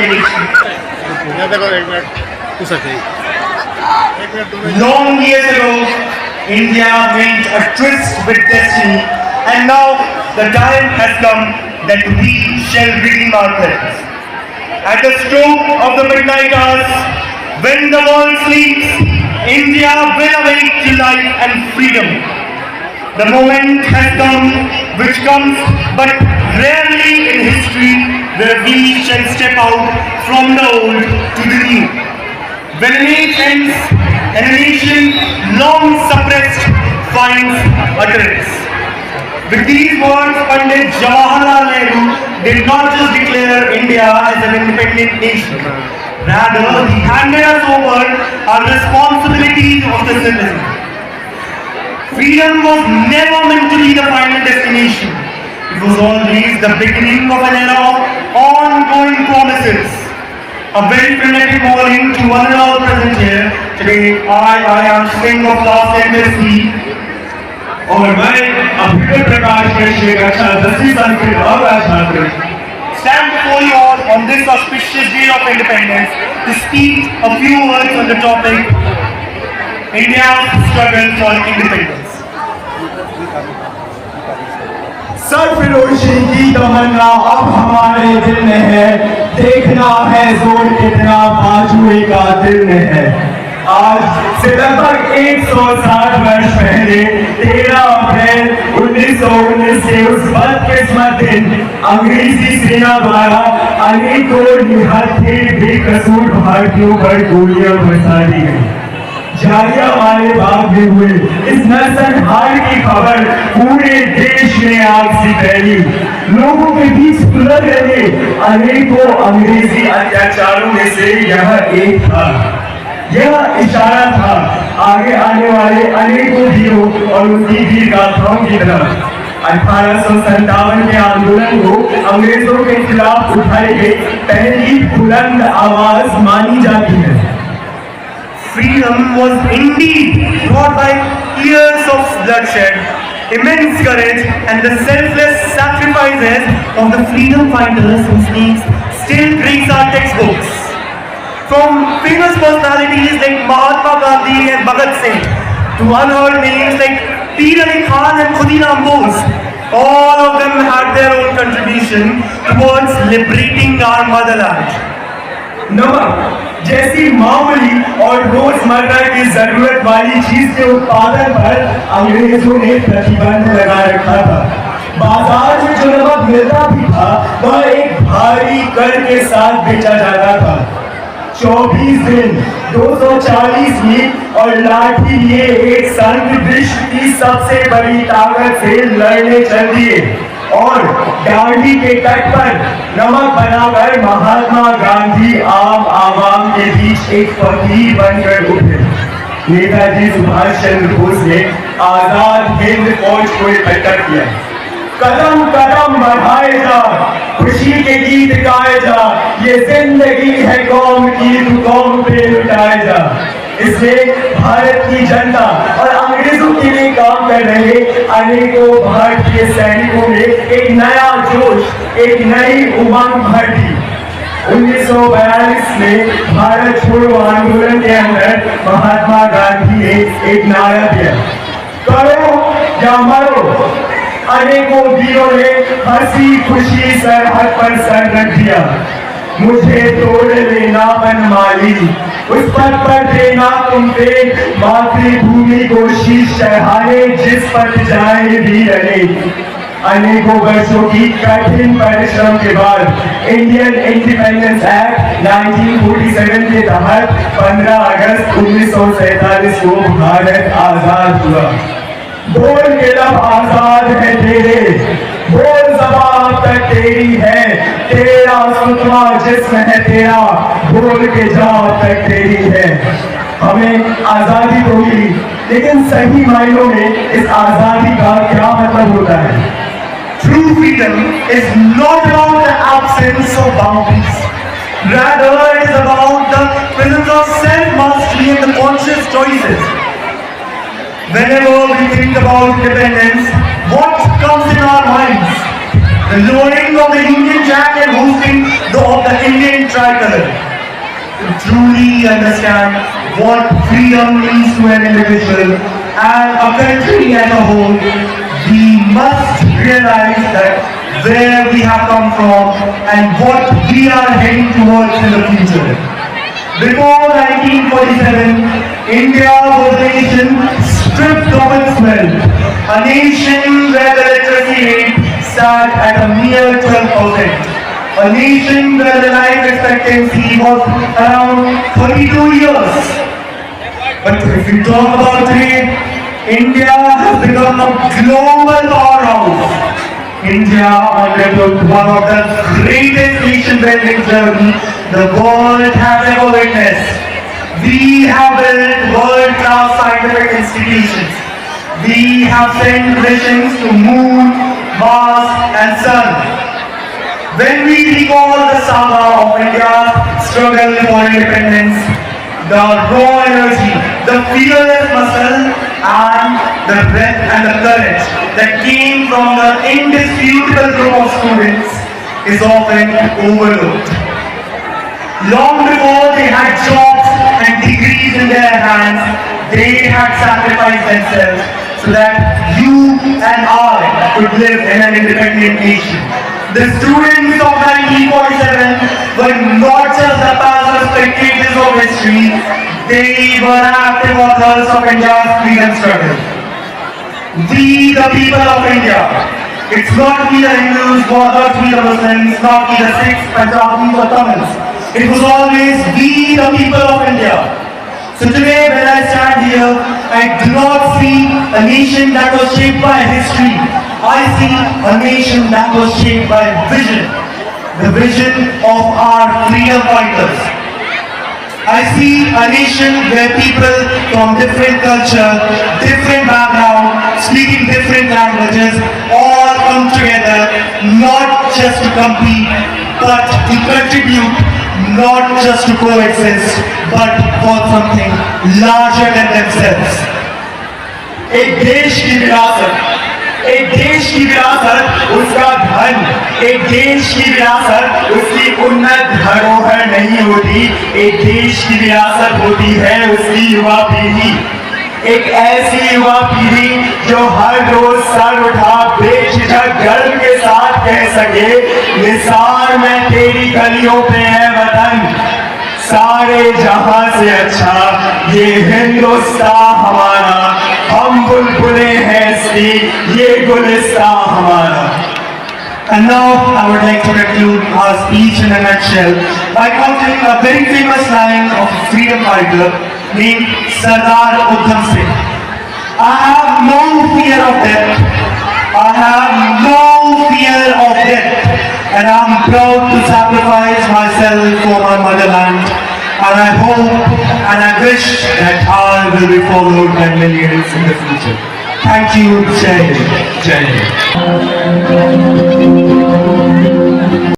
generation. Long years ago, India made a tryst with destiny, and now the time has come that we shall redeem our pledge. At the stroke of the midnight hours, when the world sleeps, India will awake to life and freedom. The moment has come, which comes but rarely in history, where we shall step out from the old to the new. When an age ends and a nation long suppressed finds utterance. With these words, Pandit Jawaharlal Nehru did not just declare India as an independent nation. Rather, he handed us over our responsibilities of the citizen. Freedom was never meant to be the final destination. It was always the beginning of an era of ongoing promises. A very frenetic morning to one and all present here. Today, I am Singh of Class MSc. और मैं अभिकर प्रकाश के श्री कक्षा 10वीं संस्कृत अवरा छात्र stand before you all on this auspicious day of independence to speak a few words on the topic India's struggle for independence. सरफरोशी की तमन्ना अब हमारे दिल में है, देखना है जोर कितना बाजुए का दिल में है। आज से लगभग 160 वर्ष पहले 13 अप्रैल 1919 के उस बदकिस्मत दिन अंग्रेजी सेना द्वारा अनेकों निहत्थे बेकसूर भारतीयों पर गोलियां बरसा दी गई। जालियांवाला बाग में हुए इस नरसंहार की खबर पूरे देश में आग सी फैली। लोगों के बीच सुलग रहे अनेकों अंग्रेजी अत्याचारों में से यह एक था। यह इशारा था आगे आने वाले अनेकों वीरों और उनकी वीर गाथाओं की तरफ। 1857 के आंदोलन को अंग्रेजों के खिलाफ उठाई गई पहली बुलंद आवाज मानी जाती है। Freedom was indeed brought by years of bloodshed, immense courage, and the selfless sacrifices of the freedom fighters whose names still grace our textbooks. From famous personalities like Mahatma Gandhi and Bhagat Singh to unheard names like Peer Ali Khan and Khudiram Bose, all of them had their own contribution towards liberating our motherland. नमक जैसी मामूली और रोजमर्रा की जरूरत वाली चीज के उत्पादन पर अंग्रेजों ने प्रतिबंध लगा रखा था। बाजार में जो नमक मिलता भी था वह एक भारी कर के साथ बेचा जाता था। 24 दिन 240 मील और लाठी लिए एक संघ विश्व की सबसे बड़ी ताकत से लड़ने चल दिए और डांडी के तट पर नमक बनाकर महात्मा गांधी आम आवाम के बीच एक फकीर बनकर उठे। नेताजी सुभाष चंद्र बोस ने आजाद हिंद फौज को इकट्ठा किया। कदम कदम बढ़ाए जा, खुशी के गीत गाए जा, ये जिंदगी है कौम की, तू कौम पे लुटाए जा। इसमें भारत की जनता और अंग्रेजों के लिए काम कर रहे अनेकों भारतीय सैनिकों में एक नया जोश, एक नई उमंग भर दी। 1942 में भारत छोड़ो आंदोलन के अंदर महात्मा गांधी ने एक नारा दिया, करो या मरो। अनेकों वीरों ने हंसी खुशी सरहद पर सर रख दिया। मुझे तोड़ लेना बनमाली, उस पद पर देना तुम पे, मातृभूमि को शीश चढ़ाने जिस पर जाए वीर अनेक। अनेकों वर्षों की कठिन परिश्रम के बाद इंडियन इंडिपेंडेंस एक्ट 1947 के तहत 15 अगस्त 1947 को भारत आजाद हुआ। बोल के लब आजाद है तेरे, बोल ज़बान तक तेरी है, तेरा सुतवा जिस्म है तेरा, बोल के जान तक तेरी है। हमें आजादी तो मिली, लेकिन सही मायनों में इस आजादी का क्या मतलब होता है? True freedom is not about the absence of boundaries. Rather, it is about the presence of self-mastery and the conscious choices. Whenever we think about independence, what comes in our minds? The lowering of the Union Jack and hosting of the Indian tribe truly understand what freedom means to an individual and a country as a whole, we must realize that where we have come from and what we are heading towards in the future. Before 1947, India was a nation stripped of its wealth, a nation where the literacy rate sat at a mere 12%, a nation where the life expectancy was around 32 years. But if we talk about today, India has become a global powerhouse. India undertook one of the greatest nation-building journey the world has ever witnessed. We have built world-class scientific institutions. We have sent missions to Moon, Mars and Sun. When we recall the saga of India's struggle for independence, the raw energy, the fearless muscle and the breath and the courage that came from the indisputable group of students is often overlooked. Long before they had jobs and degrees in their hands, they had sacrificed themselves so that you and I could live in an independent nation. The students of 1947 were not just the passive spectators of history, they were active authors of India's freedom struggle. We, the people of India, it's not we the Hindus, not we the Muslims, not we the Sikhs, Punjabis or Tamils. It was always we, the people of India. So today when I stand here, I do not see a nation that was shaped by history. I see a nation that was shaped by vision. The vision of our freedom fighters. I see a nation where people from different culture, different background, speaking different languages, all come together, not just to compete, but to contribute, not just to coexist, but for something larger than themselves. एक देश की विरासत उसका धन, एक देश की विरासत उसकी उन्नत धरोहर नहीं होती, एक देश की विरासत होती है उसकी युवा पीढ़ी। एक ऐसी युवा पीढ़ी जो हर रोज सर उठा बेझिझक गर्व के साथ कह सके, निसार में तेरी गलियों पे है वतन, सारे जहां से अच्छा ये हिंदुस्तान हमारा, हम बुलबुले हैं इसकी, ये गुलिस्तान हमारा। And now I would like to conclude our speech in a nutshell by quoting a very famous line of a freedom fighter named Sardar Udham Singh. I have no fear of death. I have no fear of death. And I am proud to sacrifice myself for my motherland. And I hope and I wish that I will be followed by millions in the future. Thank you, Jai Hind. जय हिंद।